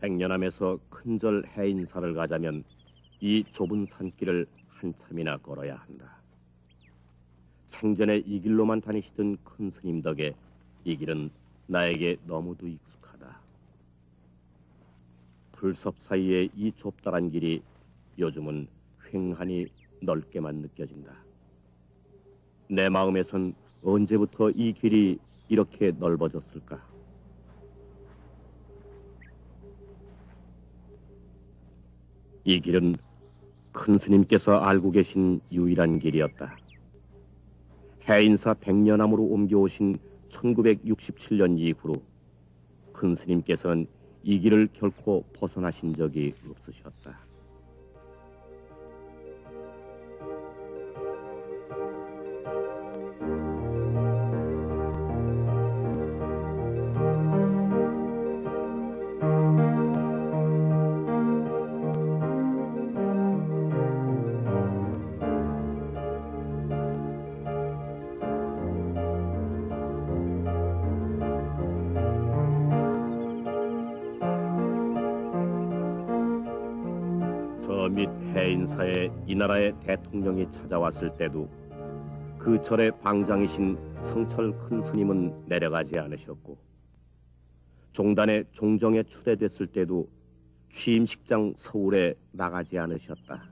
백년암에서 큰절 해인사를 가자면 이 좁은 산길을 한참이나 걸어야 한다. 생전에 이 길로만 다니시던 큰 스님 덕에 이 길은 나에게 너무도 익숙하다. 풀섭 사이의 이 좁다란 길이 요즘은 휑하니 넓게만 느껴진다. 내 마음에선 언제부터 이 길이 이렇게 넓어졌을까? 이 길은 큰 스님께서 알고 계신 유일한 길이었다. 해인사 백년암으로 옮겨오신 1967년 이후로 큰 스님께서는 이 길을 결코 벗어나신 적이 없으셨다. 저 밑 해인사에 이 나라의 대통령이 찾아왔을 때도 그 절의 방장이신 성철 큰 스님은 내려가지 않으셨고, 종단의 종정에 추대됐을 때도 취임식장 서울에 나가지 않으셨다.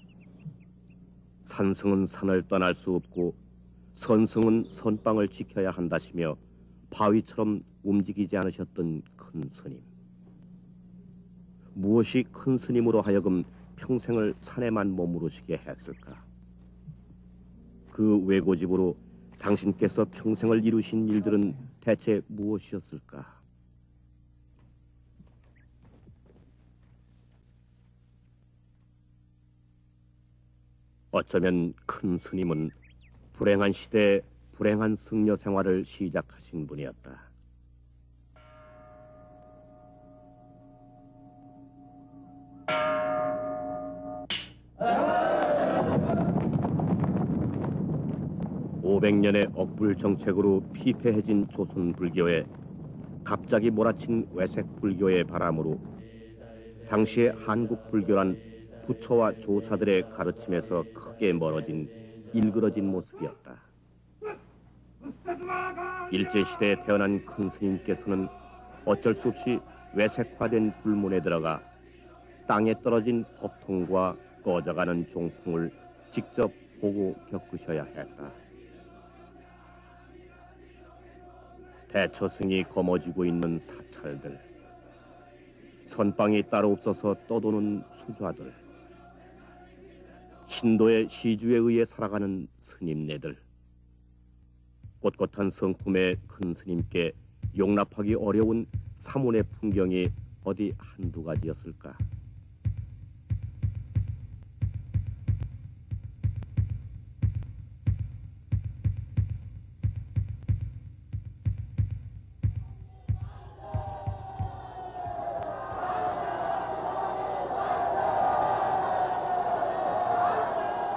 산승은 산을 떠날 수 없고 선승은 선방을 지켜야 한다시며 바위처럼 움직이지 않으셨던 큰 스님. 무엇이 큰 스님으로 하여금 평생을 산에만 머무르시게 했을까? 그 외고집으로 당신께서 평생을 이루신 일들은 대체 무엇이었을까? 어쩌면 큰 스님은 불행한 시대에 불행한 승려 생활을 시작하신 분이었다. 500년의 억불 정책으로 피폐해진 조선 불교에 갑자기 몰아친 외색 불교의 바람으로 당시의 한국 불교란 부처와 조사들의 가르침에서 크게 멀어진 일그러진 모습이었다. 일제시대에 태어난 큰 스님께서는 어쩔 수 없이 외색화된 불문에 들어가 땅에 떨어진 법통과 꺼져가는 종풍을 직접 보고 겪으셔야 했다. 대처승이 거머쥐고 있는 사찰들, 선방이 따로 없어서 떠도는 수좌들, 신도의 시주에 의해 살아가는 스님네들, 꼿꼿한 성품의 큰 스님께 용납하기 어려운 사문의 풍경이 어디 한두 가지였을까?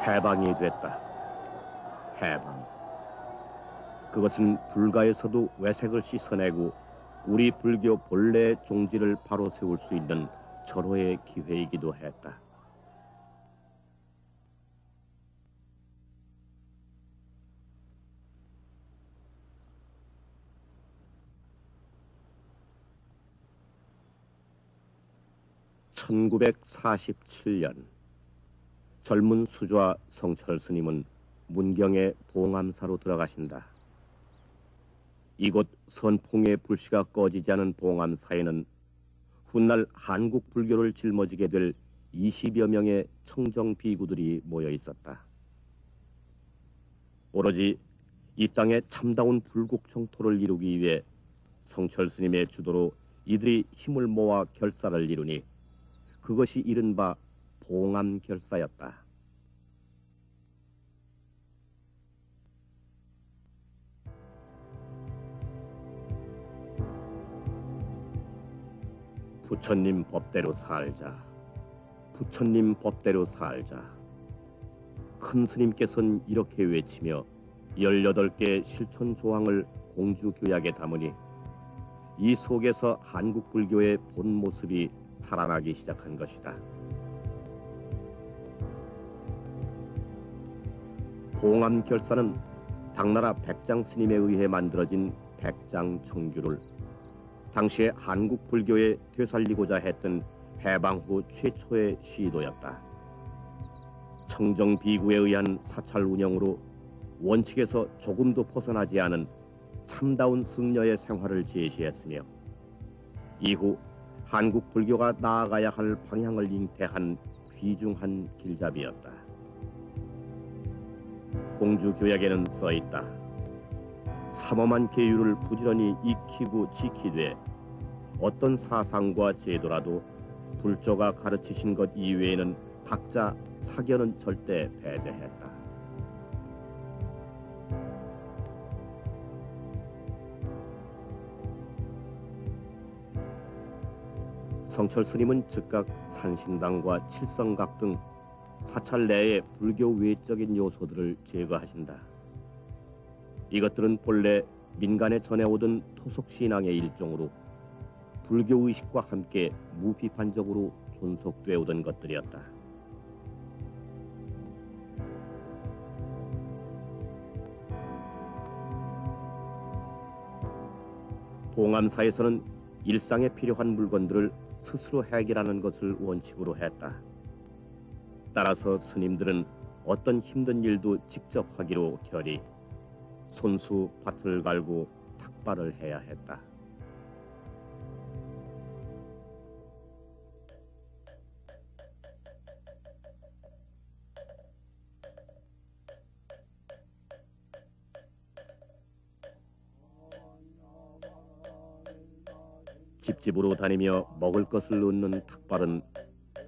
해방이 됐다. 해방. 그것은 불가에서도 외색을 씻어내고 우리 불교 본래의 종지를 바로 세울 수 있는 절호의 기회이기도 했다. (1947년) 젊은 수좌 성철 스님은 문경의 봉암사로 들어가신다. 이곳 선풍의 불씨가 꺼지지 않은 봉암사에는 훗날 한국 불교를 짊어지게 될 20여 명의 청정 비구들이 모여 있었다. 오로지 이 땅에 참다운 불국 청토를 이루기 위해 성철 스님의 주도로 이들이 힘을 모아 결사를 이루니 그것이 이른바 봉암결사였다. 부처님 법대로 살자. 부처님 법대로 살자. 큰 스님께서는 이렇게 외치며 18개의 실천 조항을 공주교약에 담으니 이 속에서 한국 불교의 본 모습이 살아나기 시작한 것이다. 봉암결사는 당나라 백장 스님에 의해 만들어진 백장총규를 당시에 한국 불교에 되살리고자 했던 해방 후 최초의 시도였다. 청정 비구에 의한 사찰 운영으로 원칙에서 조금도 벗어나지 않은 참다운 승려의 생활을 제시했으며 이후 한국 불교가 나아가야 할 방향을 잉태한 귀중한 길잡이였다. 공주교약에는 써있다. 삼엄한 계율을 부지런히 익히고 지키되 어떤 사상과 제도라도 불조가 가르치신 것 이외에는 각자 사견은 절대 배제했다. 성철 스님은 즉각 산신당과 칠성각 등 사찰 내의 불교 외적인 요소들을 제거하신다. 이것들은 본래 민간에 전해오던 토속신앙의 일종으로 불교의식과 함께 무비판적으로 존속되어 오던 것들이었다. 봉암사에서는 일상에 필요한 물건들을 스스로 해결하는 것을 원칙으로 했다. 따라서 스님들은 어떤 힘든 일도 직접 하기로 결의, 손수 밭을 갈고 탁발을 해야 했다. 집집으로 다니며 먹을 것을 얻는 탁발은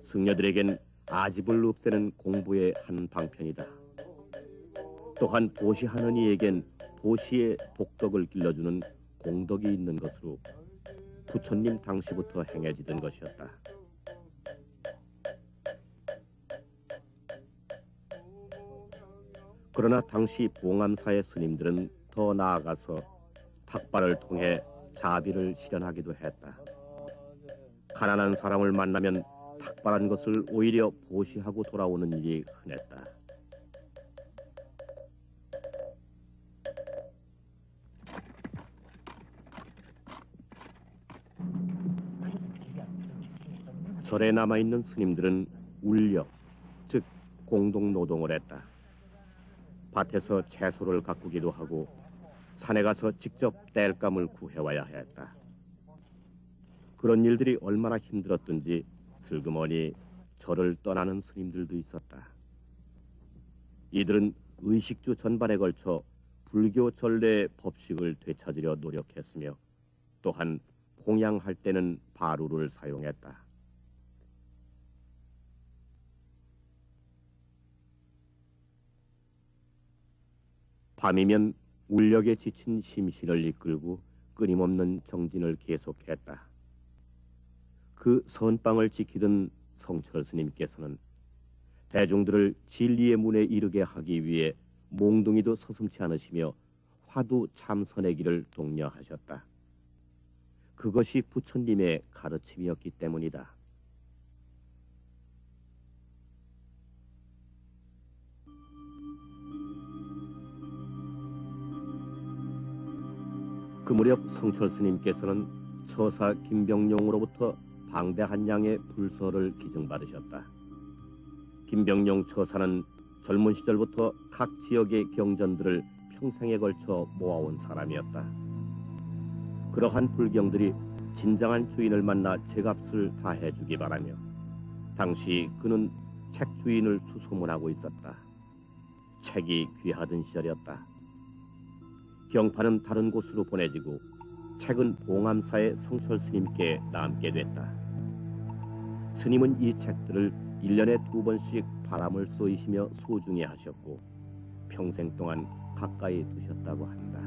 승려들에겐 아집을 없애는 공부의 한 방편이다. 또한 보시하는 이에겐 보시의 복덕을 길러주는 공덕이 있는 것으로 부처님 당시부터 행해지던 것이었다. 그러나 당시 봉암사의 스님들은 더 나아가서 탁발을 통해 자비를 실현하기도 했다. 가난한 사람을 만나면 탁발한 것을 오히려 보시하고 돌아오는 일이 흔했다. 절에 남아있는 스님들은 울력, 즉 공동노동을 했다. 밭에서 채소를 가꾸기도 하고 산에 가서 직접 땔감을 구해와야 했다. 그런 일들이 얼마나 힘들었던지 슬그머니 절을 떠나는 스님들도 있었다. 이들은 의식주 전반에 걸쳐 불교 전례의 법식을 되찾으려 노력했으며 또한 공양할 때는 바루를 사용했다. 밤이면 울력에 지친 심신을 이끌고 끊임없는 정진을 계속했다. 그 선방을 지키던 성철 스님께서는 대중들을 진리의 문에 이르게 하기 위해 몽둥이도 서슴지 않으시며 화두 참선의 길을 독려하셨다. 그것이 부처님의 가르침이었기 때문이다. 그 무렵 성철 스님께서는 처사 김병룡으로부터 방대한 양의 불서를 기증받으셨다. 김병룡 처사는 젊은 시절부터 각 지역의 경전들을 평생에 걸쳐 모아온 사람이었다. 그러한 불경들이 진정한 주인을 만나 제값을 다해주기 바라며 당시 그는 책 주인을 수소문하고 있었다. 책이 귀하던 시절이었다. 경판은 다른 곳으로 보내지고 책은 봉암사의 성철 스님께 남게 됐다. 스님은 이 책들을 1년에 2번씩 바람을 쏘이시며 소중히 하셨고 평생 동안 가까이 두셨다고 한다.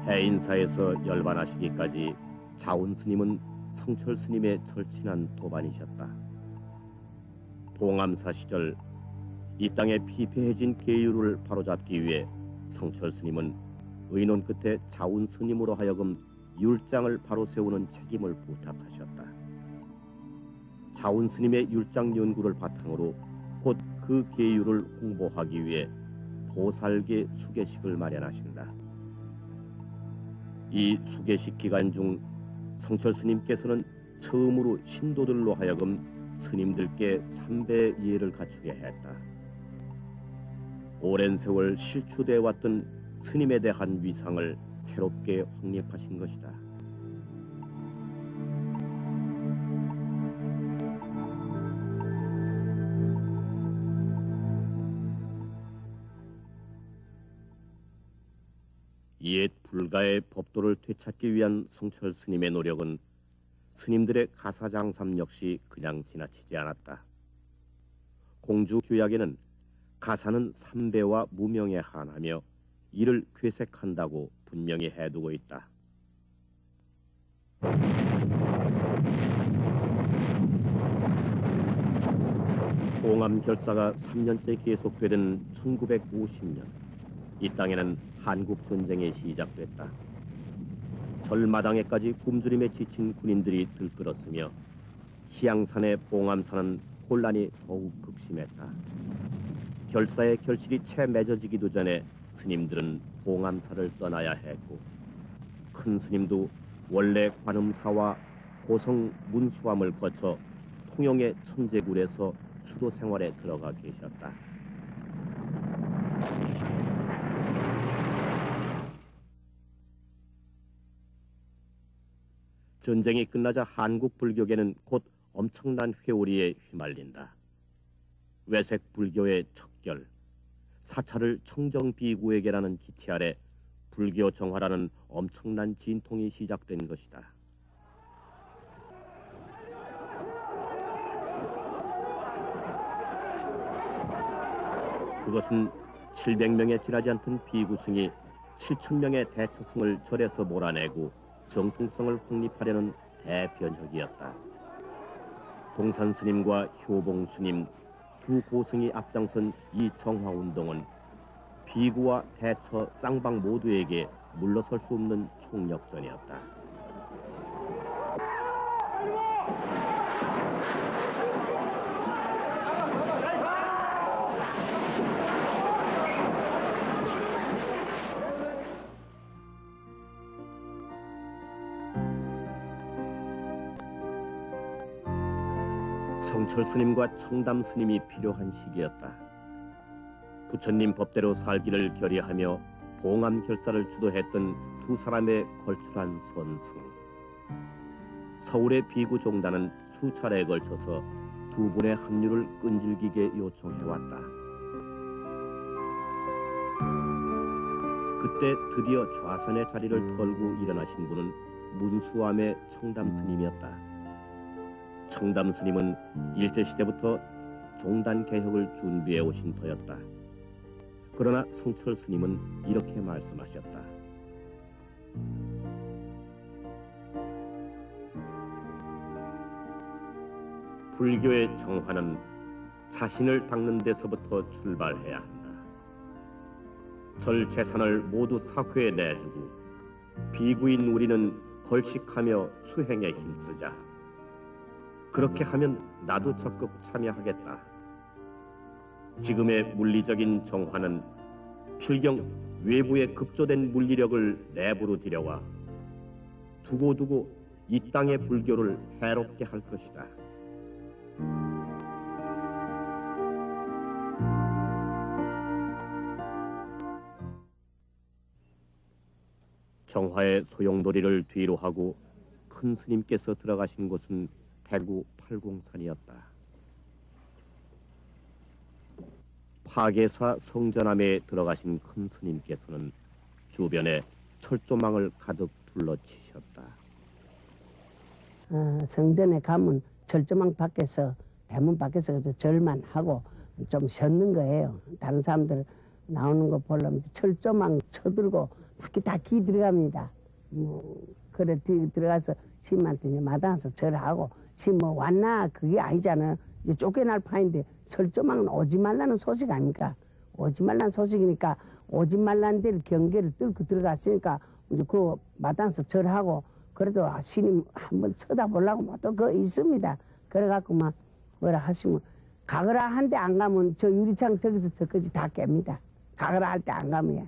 해인사에서 열반하시기까지 자운 스님은 성철 스님의 절친한 도반이셨다. 봉암사 시절 이 땅에 피폐해진 계율을 바로잡기 위해 성철 스님은 의논 끝에 자운 스님으로 하여금 율장을 바로 세우는 책임을 부탁하셨다. 자운 스님의 율장 연구를 바탕으로 곧 그 계율을 홍보하기 위해 보살계 수계식을 마련하신다. 이 수계식 기간 중 성철 스님께서는 처음으로 신도들로 하여금 스님들께 3배의 이해를 갖추게 했다. 오랜 세월 실추되어 왔던 스님에 대한 위상을 새롭게 확립하신 것이다. 옛 불가의 법도를 되찾기 위한 성철 스님의 노력은 스님들의 가사장삼 역시 그냥 지나치지 않았다. 공주 규약에는 가사는 삼배와 무명에 한하며 이를 괴색한다고 분명히 해두고 있다. 봉암 결사가 3년째 계속되던 1950년, 이 땅에는 한국 전쟁이 시작됐다. 절마당에까지 굶주림에 지친 군인들이 들끓었으며 희양산의 봉암산은 혼란이 더욱 극심했다. 결사의 결실이 채 맺어지기도 전에 스님들은 봉암사를 떠나야 했고, 큰 스님도 원래 관음사와 고성 문수암을 거쳐 통영의 천재굴에서 수도 생활에 들어가 계셨다. 전쟁이 끝나자 한국 불교계는 곧 엄청난 회오리에 휘말린다. 외색 불교의 척결, 사찰을 청정비구에게라는 기치 아래 불교 정화라는 엄청난 진통이 시작된 것이다. 그것은 700명에 지나지 않던 비구승이 7,000명의 대처승을 절에서 몰아내고 정통성을 확립하려는 대변혁이었다. 동산 스님과 효봉 스님 두 고승이 앞장선 이 정화운동은 비구와 대처, 쌍방 모두에게 물러설 수 없는 총력전이었다. 성철 스님과 청담 스님이 필요한 시기였다. 부처님 법대로 살기를 결의하며 봉암 결사를 주도했던 두 사람의 걸출한 선승. 서울의 비구 종단은 수차례에 걸쳐서 두 분의 합류를 끈질기게 요청해왔다. 그때 드디어 좌선의 자리를 털고 일어나신 분은 문수암의 청담 스님이었다. 청담 스님은 일제시대부터 종단 개혁을 준비해 오신 터였다. 그러나 성철 스님은 이렇게 말씀하셨다. 불교의 정화는 자신을 닦는 데서부터 출발해야 한다. 절 재산을 모두 사회에 내주고 비구인 우리는 걸식하며 수행에 힘쓰자. 그렇게 하면 나도 적극 참여하겠다. 지금의 물리적인 정화는 필경 외부의 급조된 물리력을 내부로 들여와 두고두고 이 땅의 불교를 해롭게 할 것이다. 정화의 소용돌이를 뒤로 하고 큰 스님께서 들어가신 곳은 대구 팔공산이었다. 파계사 성전암에 들어가신 큰 스님께서는 주변에 철조망을 가득 둘러치셨다. 성전에 가면 철조망 밖에서 대문 밖에서 절만 하고 좀 쉬는 거예요. 다른 사람들 나오는 거 보려면 철조망 쳐들고 밖에 다 기 들어갑니다. 그래 들어가서 스님한테 이제 마당에서 절하고 스님 뭐 왔나 그게 아니잖아. 이제 쫓겨날 판인데 철조망은 오지 말라는 소식 아닙니까? 오지 말라는 소식이니까 오지 말란 데를 경계를 뚫고 들어갔으니까 이제 그 마당에서 절하고 그래도 신임 한번 쳐다보려고 뭐또 그거 있습니다. 그래갖고 막 뭐라 하시면 가거라 한 데 안 가면 저 유리창 저기서 저까지 다 깹니다. 가거라 할 때 안 가면.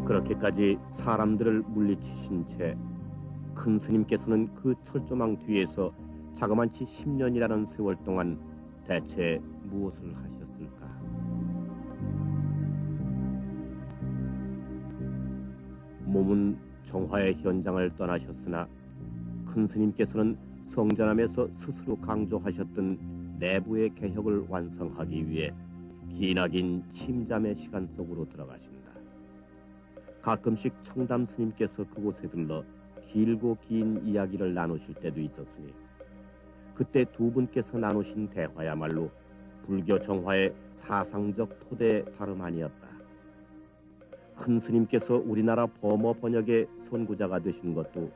그렇게까지 사람들을 물리치신 채 큰 스님께서는 그 철조망 뒤에서 자그만치 10년이라는 세월 동안 대체 무엇을 하셨을까? 몸은 정화의 현장을 떠나셨으나 큰 스님께서는 성전함에서 스스로 강조하셨던 내부의 개혁을 완성하기 위해 기나긴 침잠의 시간 속으로 들어가신다. 가끔씩 청담 스님께서 그곳에 들러 길고 긴 이야기를 나누실 때도 있었으니 그때 두 분께서 나누신 대화야말로 불교 정화의 사상적 토대에 다름 아니었다. 큰 스님께서 우리나라 범어 번역의 선구자가 되신 것도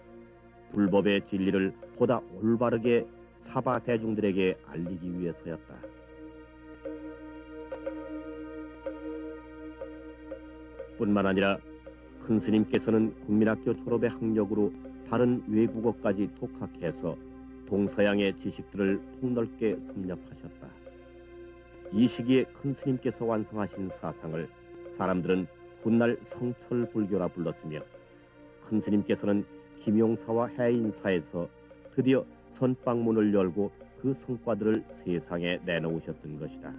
불법의 진리를 보다 올바르게 사바 대중들에게 알리기 위해서였다. 뿐만 아니라 큰 스님께서는 국민학교 졸업의 학력으로 다른 외국어까지 독학해서 동서양의 지식들을 폭넓게 섭렵하셨다. 이 시기에 큰 스님께서 완성하신 사상을 사람들은 훗날 성철불교라 불렀으며 큰 스님께서는 김용사와 해인사에서 드디어 선방문을 열고 그 성과들을 세상에 내놓으셨던 것이다.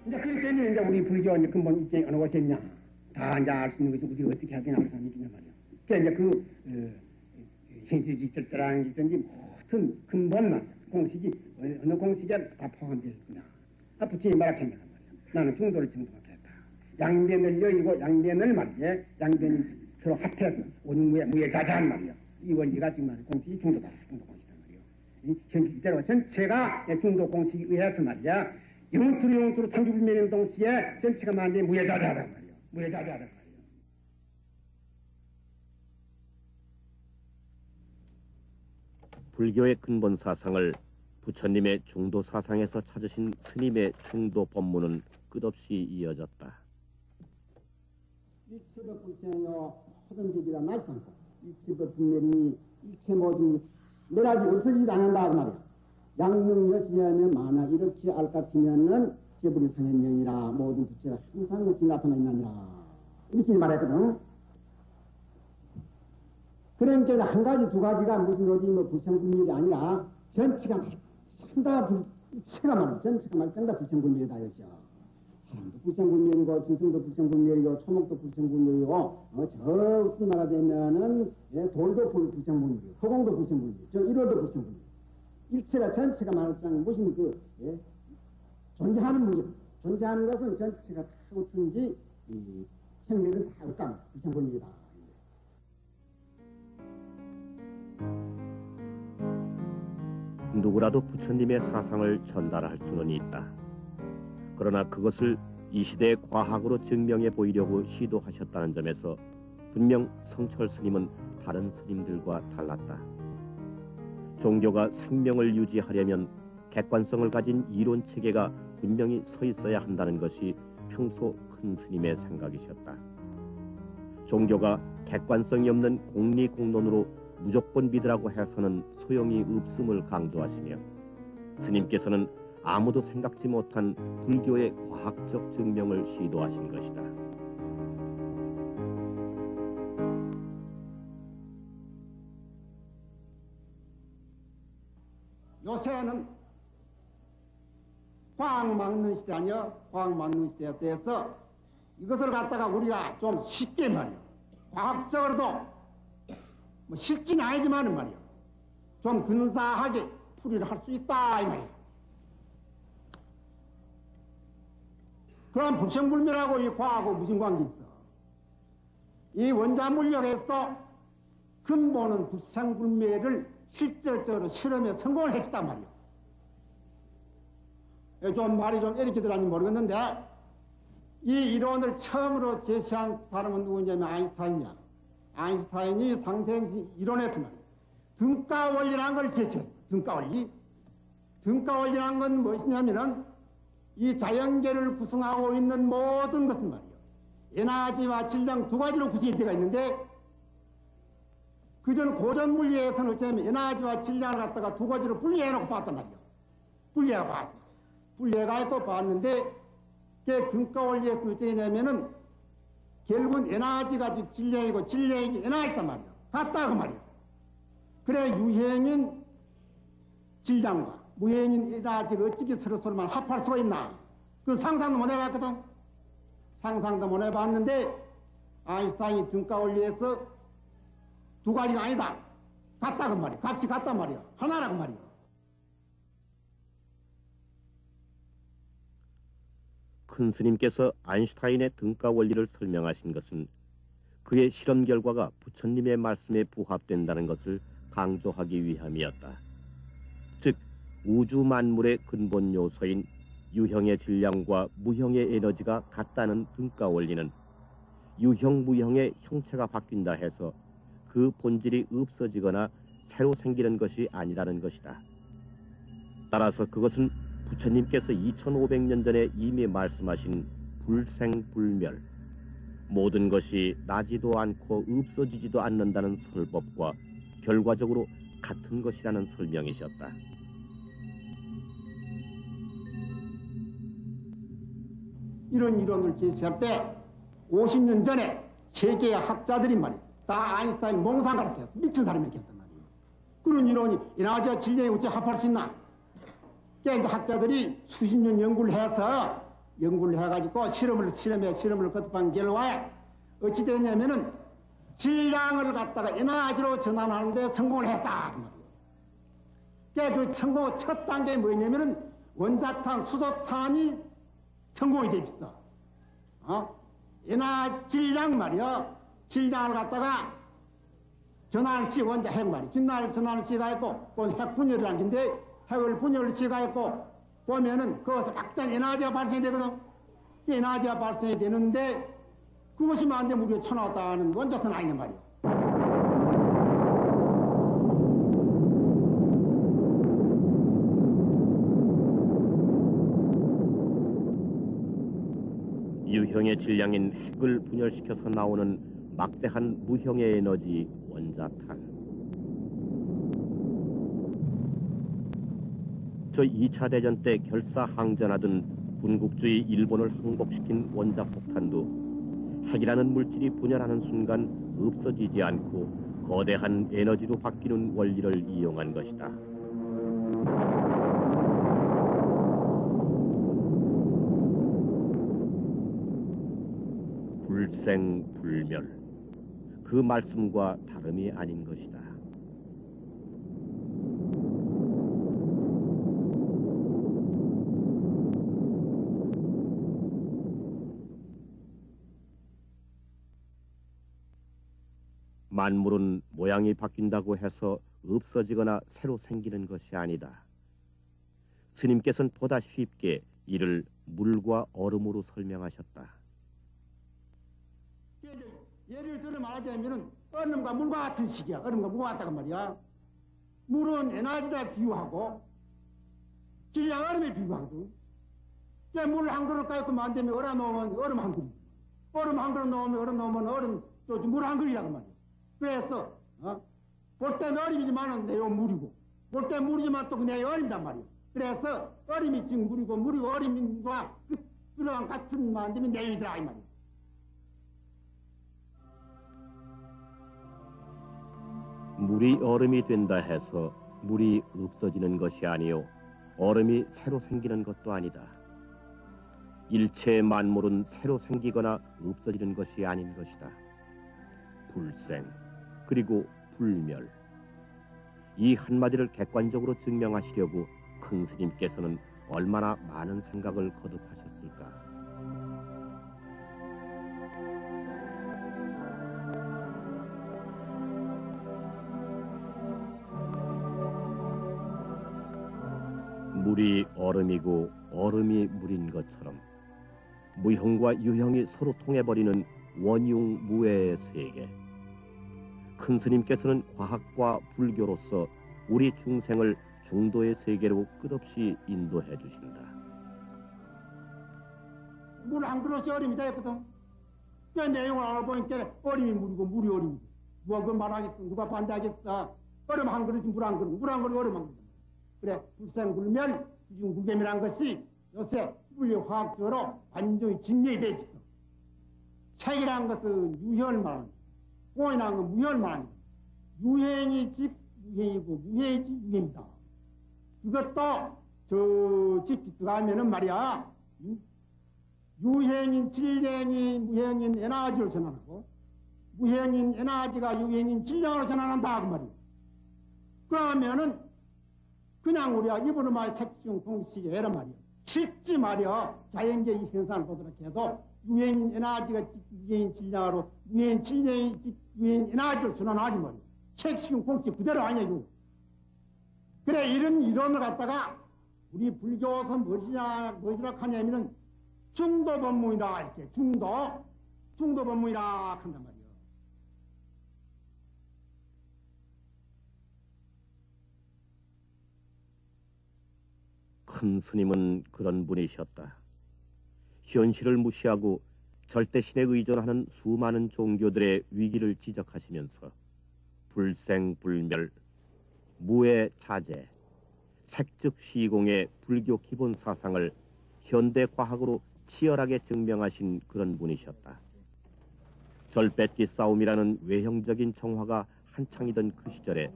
이제 그럴 때는 이제 우리 불교 이제 근본 입장이 어느 곳에 있냐 다 이제 알 수 있는 것이 우리가 어떻게 하게 나올 사람이 있냐 말이야. 그러니까 이제 현실주의 절대라든지 모든 근본만 공식이 어느 공식에 다 포함되어 있구나. 부처님이 말하겠냐 말이야. 나는 중도를 정독하겠다. 양변을 여의고 양변을 말이야. 양변이 서로 합해서 원무에 무예자자한 말이야. 이 원리가 지금 말하는 공식이 중도 공식이란 말이야. 현실 이대로 전체가 중도 공식에 의해서 말이야. 영투로 상주불면인 동시에 전체가 만약에 무예자자하단 말이에요. 무예자자하단 말이에요. 불교의 근본 사상을 부처님의 중도 사상에서 찾으신 스님의 중도 법문은 끝없이 이어졌다. 일체법 불생요 모든 법이다 나지 않고 일체법 분멸이 일체 모든 멸하지 없어지지 않는다 그 말이야. 양명 여시하면 만약 이렇게 알 같으면은 제불이 상현령이라 모든 부처가 항상 같이 나타나 있느니라 이렇게 말했거든. 그러니까 한 가지 두 가지가 무슨 어디 뭐 불생불멸이 아니라 전체가 말다 일체가 말이야. 전체가 말다 불생불멸이다 이것이야. 사람도 불생불멸이고 짐승도 불생불멸이고 초목도 불생불멸이고 저 무슨 말하자면은 돌도 불생불멸이고 허공도 불생불멸이고 저 일월도 불생불멸. 일체가 전체가 말하자면 무슨 존재하는 문제, 존재하는 것은 전체가 다 어떤지 생명은 다 없다. 불생불멸이다. 누구라도 부처님의 사상을 전달할 수는 있다. 그러나 그것을 이 시대의 과학으로 증명해 보이려고 시도하셨다는 점에서 분명 성철 스님은 다른 스님들과 달랐다. 종교가 생명을 유지하려면 객관성을 가진 이론 체계가 분명히 서 있어야 한다는 것이 평소 큰 스님의 생각이셨다. 종교가 객관성이 없는 공리공론으로 무조건 믿으라고 해서는 소용이 없음을 강조하시며 스님께서는 아무도 생각지 못한 불교의 과학적 증명을 시도하신 것이다. 요새는 과학 막는 시대 아니요? 과학 막는 시대에 대해서 이것을 갖다가 우리가 좀 쉽게 말이요. 과학적으로도 뭐 실지는 아니지만은 말이요. 좀 근사하게 풀이를 할 수 있다 이 말이요. 그럼 불생불멸하고 이 과학하고 무슨 관계 있어? 이 원자물력에서도 근본은 불생불멸을 실질적으로 실험에 성공을 했단 말이요. 좀 말이 좀 이렇게 들었는지 모르겠는데 이 이론을 처음으로 제시한 사람은 누구냐면 아인슈타인이야. 아인슈타인이 상생 이론에서 말이에요. 등가 원리라는 걸 제시했어. 등가 원리. 등가 원리라는 건 무엇이냐면은 이 자연계를 구성하고 있는 모든 것은 말이에요. 에너지와 질량 두 가지로 구성이 되어 있는데 그전 고전 물리에서는 어쩌면 에너지와 질량을 갖다가 두 가지로 분리해놓고 봤단 말이에요. 분리해 봤어. 분리해가 또 봤는데 그 등가 원리에서는 어쩌냐면은 결국은 에너지가 질량이고 질량이 에너지단 말이에요. 같다 그 말이에요. 그래 유형인 질량과 무형인 에너지가 어찌게 서로만 합할 수가 있나? 그 상상도 못 해봤거든. 상상도 못 해봤는데 아인슈타인이 등가 원리에서 두 가지가 아니다. 같다 그 말이에요. 값이 같단 말이에요. 하나라고 말이에요. 큰 스님께서 아인슈타인의 등가 원리를 설명하신 것은 그의 실험 결과가 부처님의 말씀에 부합된다는 것을 강조하기 위함이었다. 즉 우주 만물의 근본 요소인 유형의 질량과 무형의 에너지가 같다는 등가 원리는 유형 무형의 형체가 바뀐다 해서 그 본질이 없어지거나 새로 생기는 것이 아니라는 것이다. 따라서 그것은 부처님께서 2500년 전에 이미 말씀하신 불생불멸, 모든 것이 나지도 않고 없어지지도 않는다는 설법과 결과적으로 같은 것이라는 설명이셨다. 이런 이론을 제시할 때 50년 전에 세계의 학자들이 말이에요. 다 아인슈타인 몽상 가르쳐서 미친 사람이 이렇게 했단 말이에요. 그런 이론이 에너지와 질량이 어찌 합할 수 있나? 그러니까 이제 학자들이 수십 년 연구를 해가지고 실험을 거듭한 결과에 어찌 됐냐면은 질량을 갖다가 에너지로 전환하는데 성공을 했다. 그 말이에요. 그러니까 그 성공 첫 단계가 뭐냐면은 원자탄, 수소탄이 성공이 돼 있어. 질량 말이요. 질량을 갖다가 전환을 시 원자 핵 말이야. 전환을 시가 있고, 그건 핵 분열이라는 건데, 핵을 분열을 시가 있고, 보면은 거기서 막단 에너지가 발생이 되거든. 에너지가 발생이 되는데, 그것이 안 되면 우리가 쳐나왔다는 원자탄 아니냐 말이야. 유형의 질량인 핵을 분열시켜서 나오는 막대한 무형의 에너지 원자탄. 저 2차 대전 때 결사항전하던 군국주의 일본을 항복시킨 원자폭탄도 핵이라는 물질이 분열하는 순간 없어지지 않고 거대한 에너지로 바뀌는 원리를 이용한 것이다. 불생불멸, 그 말씀과 다름이 아닌 것이다. 만물은 모양이 바뀐다고 해서 없어지거나 새로 생기는 것이 아니다. 스님께서는 보다 쉽게 이를 물과 얼음으로 설명하셨다. 예를 들어 말하자면은 얼음과 물과 같은 식이야. 얼음과 물과 같다고 말이야. 물은 에너지에 비유하고 질량 얼음에 비유하거든. 물 한 그릇 갖고 만들면 얼어 놓으면 얼음 한 그릇. 얼음 한 그릇 놓으면 얼어 놓으면 얼음 또 물 한 그릇이라고 말이야. 그래서 볼 때는 얼음이지만은 내 물이고 볼 때 물이지만 또 내 얼음이란 말이야. 그래서 얼음이 지금 물이고 물이고 얼음과 그런 같은 만들면 내일이더라 이 말이야. 물이 얼음이 된다 해서 물이 없어지는 것이 아니요 얼음이 새로 생기는 것도 아니다. 일체 만물은 새로 생기거나 없어지는 것이 아닌 것이다. 불생 그리고 불멸, 이 한마디를 객관적으로 증명하시려고 큰 스님께서는 얼마나 많은 생각을 거듭하셨을까. 물이 얼음이고 얼음이 물인 것처럼 무형과 유형이 서로 통해버리는 원흉무애의 세계, 큰 스님께서는 과학과 불교로서 우리 중생을 중도의 세계로 끝없이 인도해 주신다. 물 한 그릇이 어림이다 했거든. 그 내용을 알아보니까 어림이 물이고 물이 어림이고 누가 그 말하겠어? 누가 반대하겠어? 얼음 한 그릇이 물 한 그릇, 물 한 그릇 얼음 한 그릇. 그래 불생불멸 기중국염이란 것이 요새 물리화학적으로 완전히 증명이 돼 있어. 책이란 것은 유혈을 말합니다. 공이라는 건 무혈을 말합니다. 유행이 즉 무행이고 무행이 즉 유행이다. 이것도 저 깊이 들어가면은 말이야 유행인 질량이 무행인 에너지로 전환하고 무행인 에너지가 유행인 질량으로 전환한다 그 말이야. 그러면은 그냥 우리가 입으로 말해 색중 공식의 애란 말이야. 쉽지 말이야. 자연계의 현상을 보도록 해도 유행인 에너지가 유행인 질량으로 유행인 질량이 유행인 에너지로 전환하지 말이야. 색중 공식 그대로 아니야 이거. 그래 이런 이론을 갖다가 우리 불교에서 무엇이라 하냐면은 중도 법문이다 이렇게 중도 법문이다 한단 말이야. 큰 스님은 그런 분이셨다. 현실을 무시하고 절대신에 의존하는 수많은 종교들의 위기를 지적하시면서 불생불멸, 무해자재, 색즉시공의 불교 기본 사상을 현대 과학으로 치열하게 증명하신 그런 분이셨다. 절뺏기 싸움이라는 외형적인 정화가 한창이던 그 시절에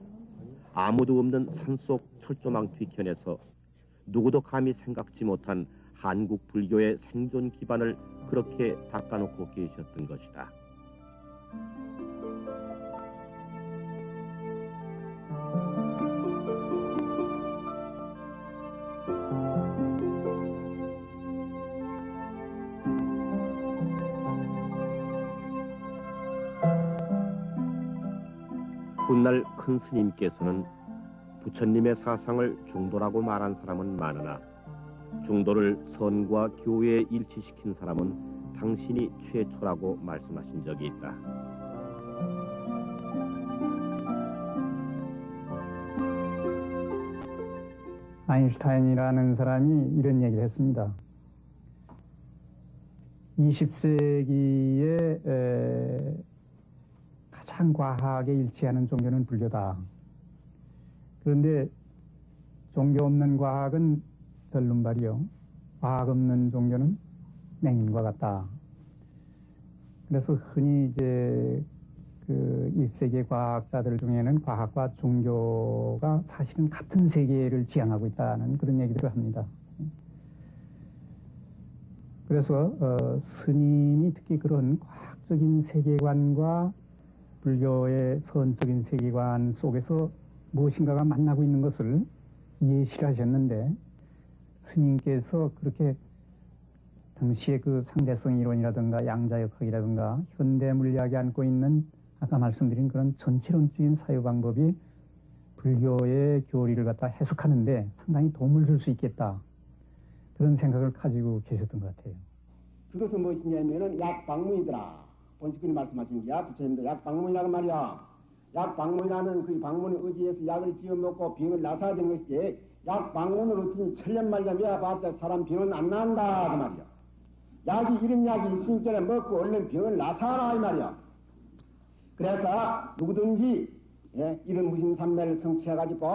아무도 없는 산속 철조망 뒤편에서 누구도 감히 생각지 못한 한국 불교의 생존 기반을 그렇게 닦아놓고 계셨던 것이다. 훗날 큰 스님께서는 부처님의 사상을 중도라고 말한 사람은 많으나 중도를 선과 교회에 일치시킨 사람은 당신이 최초라고 말씀하신 적이 있다. 아인슈타인이라는 사람이 이런 얘기를 했습니다. 20세기에 가장 과학에 일치하는 종교는 불교다. 그런데 종교 없는 과학은 절름발이요. 과학 없는 종교는 맹인과 같다. 그래서 흔히 이제 그 1세기 과학자들 중에는 과학과 종교가 사실은 같은 세계를 지향하고 있다는 그런 얘기들을 합니다. 그래서 스님이 특히 그런 과학적인 세계관과 불교의 선적인 세계관 속에서 무엇인가가 만나고 있는 것을 예시를 하셨는데 스님께서 그렇게 당시의 그 상대성 이론이라든가 양자역학이라든가 현대 물리학이 안고 있는 아까 말씀드린 그런 전체론적인 사유 방법이 불교의 교리를 갖다 해석하는데 상당히 도움을 줄 수 있겠다. 그런 생각을 가지고 계셨던 것 같아요. 그것은 무엇이냐면은 약방문이더라. 본식군이 말씀하신 게야. 부처님도 약방문이라고 말이야. 약방문이라는 그 방문에 의지해서 약을 지어먹고 병을 나서야 되는 것이지 약방문을 어떻게 천년만년 외워봤자 사람 병은 안 난다 그 말이야. 약이 이런 약이 있으니까 먹고 얼른 병을 나서라 이 말이야. 그래서 누구든지 이런 무심삼매를 성취해가지고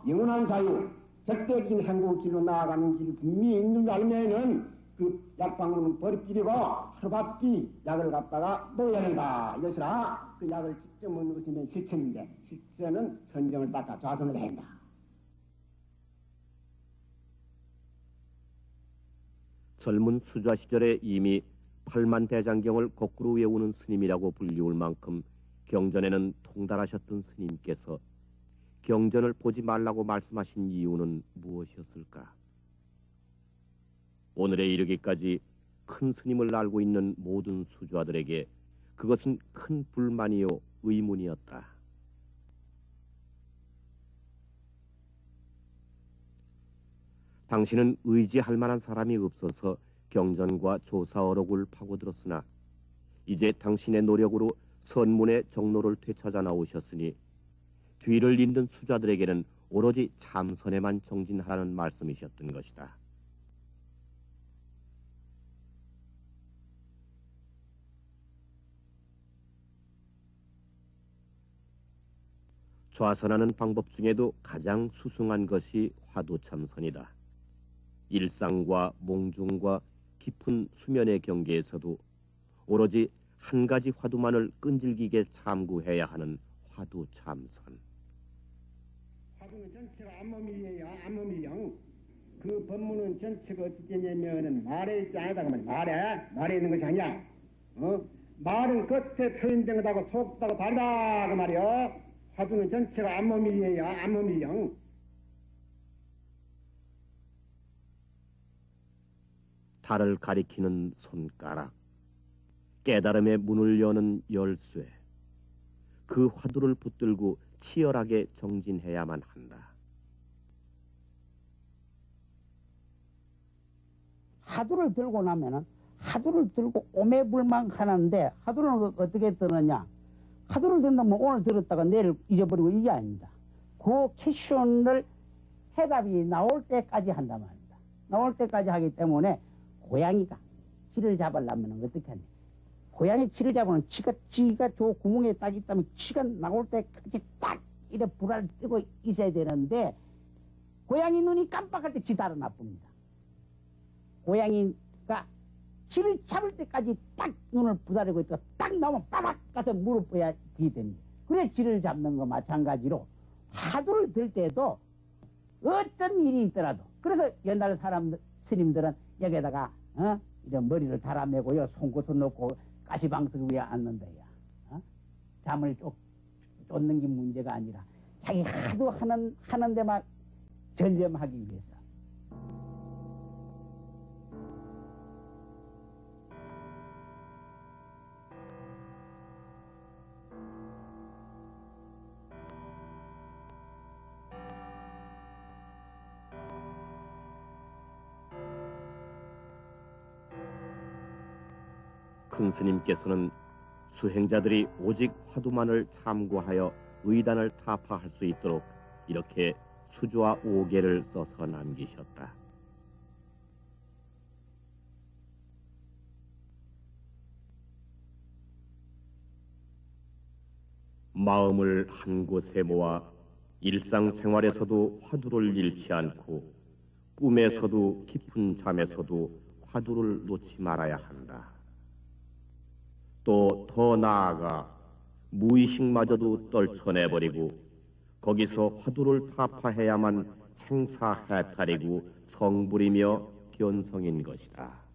영원한 자유 절대적인 행복의 길로 나아가는 길 분명히 있는 줄 알면은 그 약방문은 버리필이고 하루바삐 약을 갖다가 먹어야 된다 이것이라 그 약을 직접 먹는 것이면 실천인데 실천은 선정을 닦아 좌선을 해야 한다. 젊은 수좌 시절에 이미 8만 대장경을 거꾸로 외우는 스님이라고 불리울 만큼 경전에는 통달하셨던 스님께서 경전을 보지 말라고 말씀하신 이유는 무엇이었을까? 오늘에 이르기까지 큰 스님을 알고 있는 모든 수좌들에게 그것은 큰 불만이요 의문이었다. 당신은 의지할 만한 사람이 없어서 경전과 조사 어록을 파고들었으나 이제 당신의 노력으로 선문의 정로를 되찾아 나오셨으니 뒤를 잇는 수자들에게는 오로지 참선에만 정진하라는 말씀이셨던 것이다. 좌선하는 방법 중에도 가장 수승한 것이 화두참선이다. 일상과 몽중과 깊은 수면의 경계에서도 오로지 한 가지 화두만을 끈질기게 참구해야 하는 화두참선. 화두는 전체가 안몸이에요. 안몸이요. 그 법문은 전체가 어떻게 되냐면은 말에 있지 않다고 말이야. 말에 있는 것이 아니야. 말은 겉에 표현된 것하고 속하고 다르다 그 말이요. 화두는 전체가 안몸이에요. 안몸이요. 달을 가리키는 손가락, 깨달음의 문을 여는 열쇠, 그 화두를 붙들고 치열하게 정진해야만 한다. 화두를 들고 나면은 화두를 들고 오매불망하는데 화두는 어떻게 들었냐? 화두를 든다면 오늘 들었다가 내일 잊어버리고 이게 아닙니다. 그 퀘션을 해답이 나올 때까지 한단 말입니다. 나올 때까지 하기 때문에 고양이가 쥐를 잡으려면 어떻게 하냐? 고양이 쥐를 잡으면 쥐가 저 구멍에 딱 있다면 쥐가 나올 때까지 딱 이래 불알 뜨고 있어야 되는데 고양이 눈이 깜빡할 때 쥐 달아 나쁩니다. 고양이가 쥐를 잡을 때까지 딱 눈을 부다리고 있다가 딱 나오면 빠박 가서 무릎 뻗어야 됩니다. 그래 쥐를 잡는 거 마찬가지로 화두를 들 때도 어떤 일이 있더라도 그래서 옛날 스님들은 여기에다가 이런 머리를 달아매고요 송곳을 놓고 가시방석 위에 앉는다야. 잠을 쫓는 게 문제가 아니라 자기 하도 하는 데만 전념하기 위해서. 큰 스님께서는 수행자들이 오직 화두만을 참고하여 의단을 타파할 수 있도록 이렇게 수주와 오계를 써서 남기셨다. 마음을 한 곳에 모아 일상생활에서도 화두를 잃지 않고 꿈에서도 깊은 잠에서도 화두를 놓지 말아야 한다. 또 더 나아가 무의식마저도 떨쳐내버리고 거기서 화두를 타파해야만 생사해탈이고 성불이며 변성인 것이다.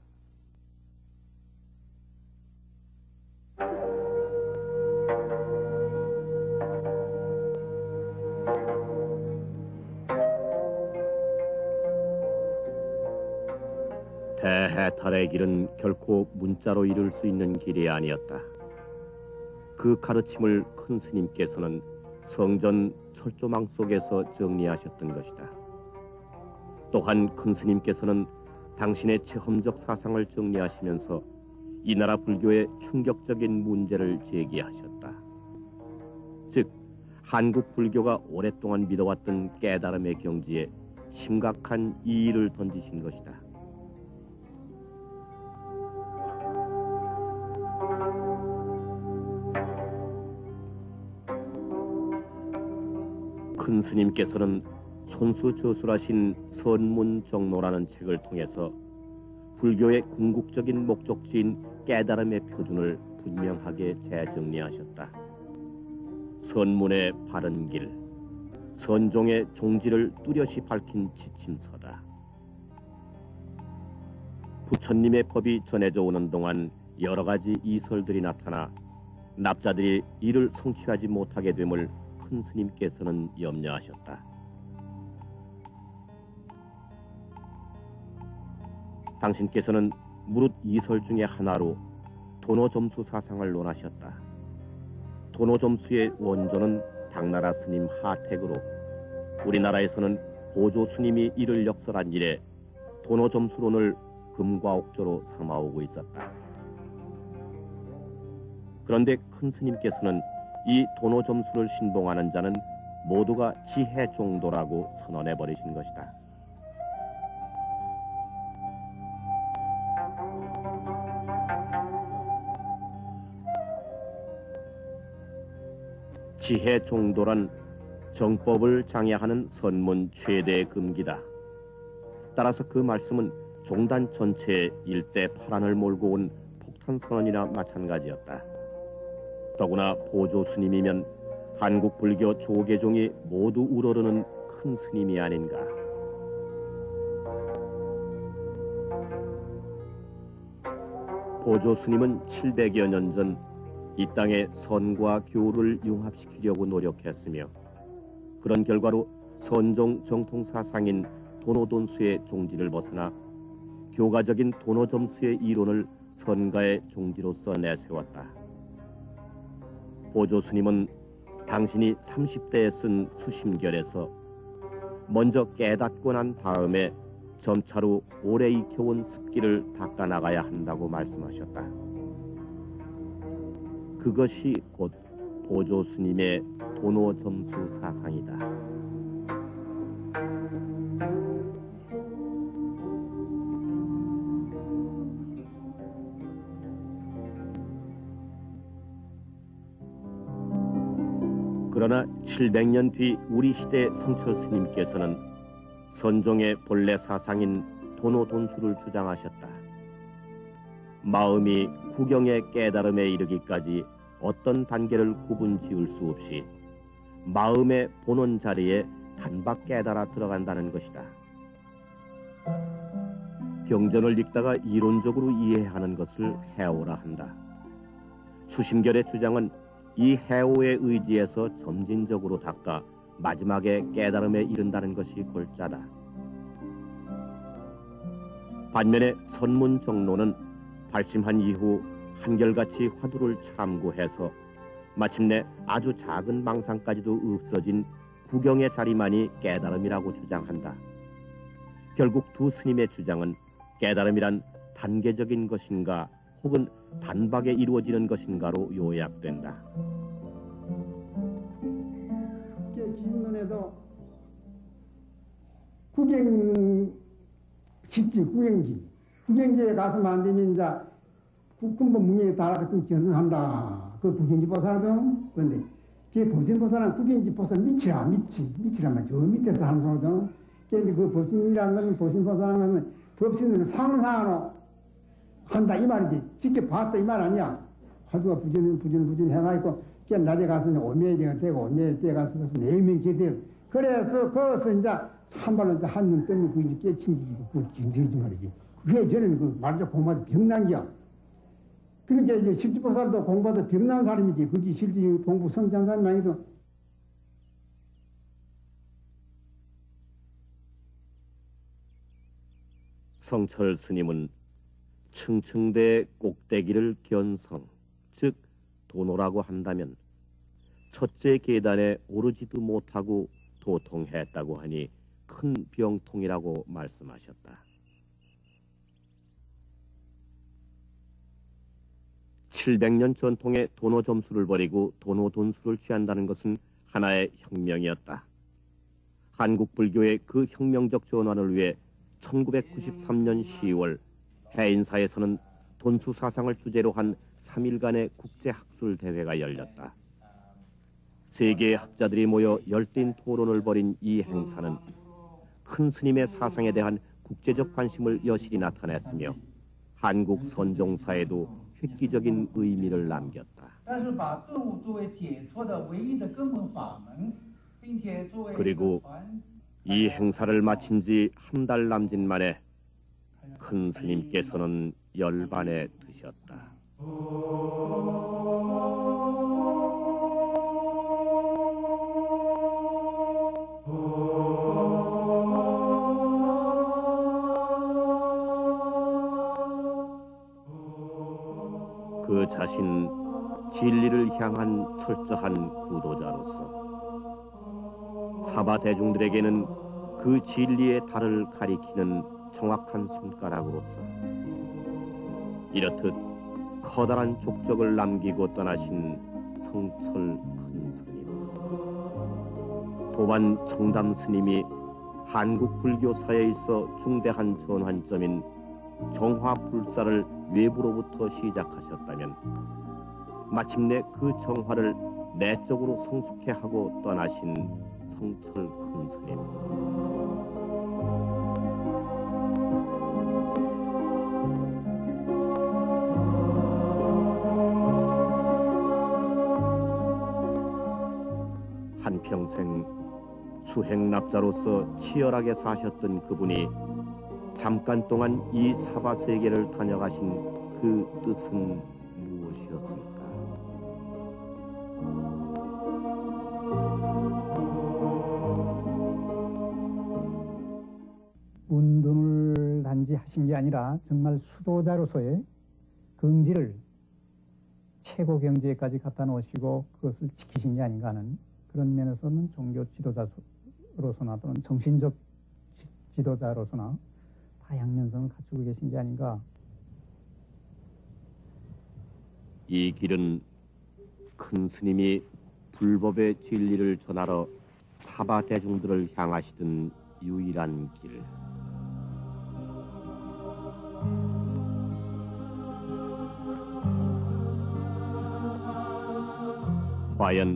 대해탈의 길은 결코 문자로 이룰 수 있는 길이 아니었다. 그 가르침을 큰 스님께서는 성전 철조망 속에서 정리하셨던 것이다. 또한 큰 스님께서는 당신의 체험적 사상을 정리하시면서 이 나라 불교의 충격적인 문제를 제기하셨다. 즉, 한국 불교가 오랫동안 믿어왔던 깨달음의 경지에 심각한 이의를 던지신 것이다. 큰 스님께서는 손수저술하신 선문정로라는 책을 통해서 불교의 궁극적인 목적지인 깨달음의 표준을 분명하게 재정리하셨다. 선문의 바른 길, 선종의 종지를 뚜렷이 밝힌 지침서다. 부처님의 법이 전해져 오는 동안 여러 가지 이설들이 나타나 납자들이 이를 성취하지 못하게 됨을 큰 스님께서는 염려하셨다. 당신께서는 무릇 이설 중의 하나로 도노점수 사상을 논하셨다. 도노점수의 원조는 당나라 스님 하택으로 우리나라에서는 보조 스님이 이를 역설한 이래 도노점수론을 금과 옥조로 삼아오고 있었다. 그런데 큰 스님께서는 이 도노 점수를 신봉하는 자는 모두가 지혜 종도라고 선언해 버리신 것이다. 지혜 종도란 정법을 장애하는 선문 최대 금기다. 따라서 그 말씀은 종단 전체에 일대 파란을 몰고 온 폭탄 선언이나 마찬가지였다. 더구나 보조 스님이면 한국 불교 조계종이 모두 우러르는 큰 스님이 아닌가. 보조 스님은 700여 년 전 이 땅에 선과 교를 융합시키려고 노력했으며 그런 결과로 선종 정통 사상인 도노돈수의 종지를 벗어나 교가적인 도노점수의 이론을 선가의 종지로서 내세웠다. 보조 스님은 당신이 30대에 쓴 수심결에서 먼저 깨닫고 난 다음에 점차로 오래 익혀온 습기를 닦아나가야 한다고 말씀하셨다. 그것이 곧 보조 스님의 도노점수 사상이다. 그러나 700년 뒤 우리 시대 성철 스님께서는 선종의 본래 사상인 도노돈수를 주장하셨다. 마음이 구경의 깨달음에 이르기까지 어떤 단계를 구분 지을 수 없이 마음의 본원 자리에 단박 깨달아 들어간다는 것이다. 경전을 읽다가 이론적으로 이해하는 것을 해오라 한다. 수심결의 주장은 이 해오의 의지에서 점진적으로 닦아 마지막에 깨달음에 이른다는 것이 골자다. 반면에 선문정론은 발심한 이후 한결같이 화두를 참고해서 마침내 아주 작은 망상까지도 없어진 구경의 자리만이 깨달음이라고 주장한다. 결국 두 스님의 주장은 깨달음이란 단계적인 것인가 혹은 단박에 이루어지는 것인가로 요약된다. 기인론에도 구경지, 구경지에 가서만 안 되면 이제 근본 문명에 따라 같은 견성한다. 그 구경지 보살하든 그런데 그 법신 보살은 구경지 보살 밑이란 말이야. 저 밑에서 하는 소거든. 그런데 그 법신이라는 것은 법신 보살하는 것은 법신을 상상으로 한다 이 말이지. 직접 봤다 이 말 아니야. 화두가 부전 해가지고 그냥 낮에 가서 오메리가 되고 오메리 가서 내명이 되고 그래서 거기서 이제 참발로 이제 한눈 뜨면 그 이제 깨친 그 긴세지 말이지. 그게 저는 그 말자 공부하다 병난 기야. 그러니까 이제 십지보살도 공부하다 병난 사람이지. 그게 실제 공부 성장한 사람이 아니도. 성철 스님은 층층대 꼭대기를 견성, 즉 도노라고 한다면 첫째 계단에 오르지도 못하고 도통했다고 하니 큰 병통이라고 말씀하셨다. 700년 전통의 도노 점수를 버리고 도노 돈수를 취한다는 것은 하나의 혁명이었다. 한국 불교의 그 혁명적 전환을 위해 1993년 10월 해인사에서는 돈수 사상을 주제로 한 3일간의 국제학술 대회가 열렸다. 세계의 학자들이 모여 열띤 토론을 벌인 이 행사는 큰 스님의 사상에 대한 국제적 관심을 여실히 나타냈으며 한국 선종사에도 획기적인 의미를 남겼다. 그리고 이 행사를 마친 지 한 달 남짓 만에 큰 스님께서는 열반에 드셨다. 그 자신 진리를 향한 철저한 구도자로서 사바 대중들에게는 그 진리의 달을 가리키는 정확한 손가락으로서 이렇듯 커다란 족적을 남기고 떠나신 성철 큰 스님. 도반 청담 스님이 한국 불교사에 있어 중대한 전환점인 정화불사를 외부로부터 시작하셨다면 마침내 그 정화를 내적으로 성숙해 하고 떠나신 성철 큰 스님. 한평생 수행납자로서 치열하게 사셨던 그분이 잠깐 동안 이 사바세계를 다녀가신 그 뜻은 무엇이었을까? 운동을 단지 하신 게 아니라 정말 수도자로서의 긍지를 최고 경지에까지 갖다 놓으시고 그것을 지키신 게 아닌가 하는 그런 면에서는 종교 지도자로서나 또는 정신적 지도자로서나 다양면성을 갖추고 계신 게 아닌가. 이 길은 큰 스님이 불법의 진리를 전하러 사바 대중들을 향하시던 유일한 길. 과연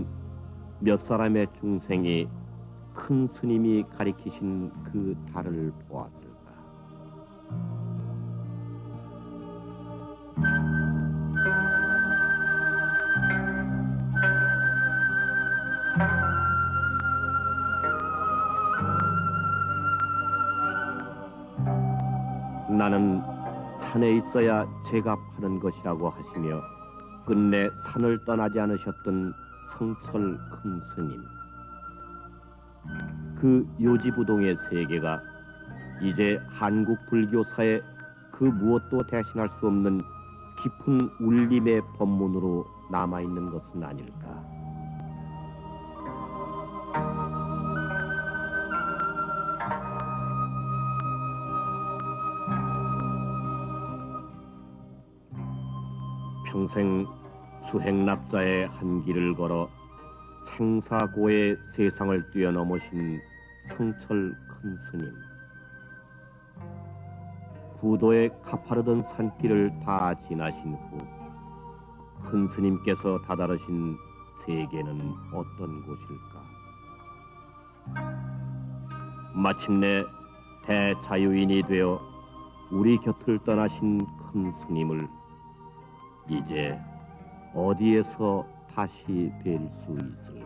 몇 사람의 중생이 큰 스님이 가리키신 그 달을 보았을까? 나는 산에 있어야 제갑하는 것이라고 하시며 끝내 산을 떠나지 않으셨던 성철 큰 스님. 그 요지부동의 세계가 이제 한국 불교사의 그 무엇도 대신할 수 없는 깊은 울림의 법문으로 남아있는 것은 아닐까. 평생 수행납자의 한 길을 걸어 생사고의 세상을 뛰어넘으신 성철 큰 스님. 구도의 가파르던 산길을 다 지나신 후 큰 스님께서 다다르신 세계는 어떤 곳일까? 마침내 대자유인이 되어 우리 곁을 떠나신 큰 스님을 이제 어디에서 다시 뵐 수 있을까?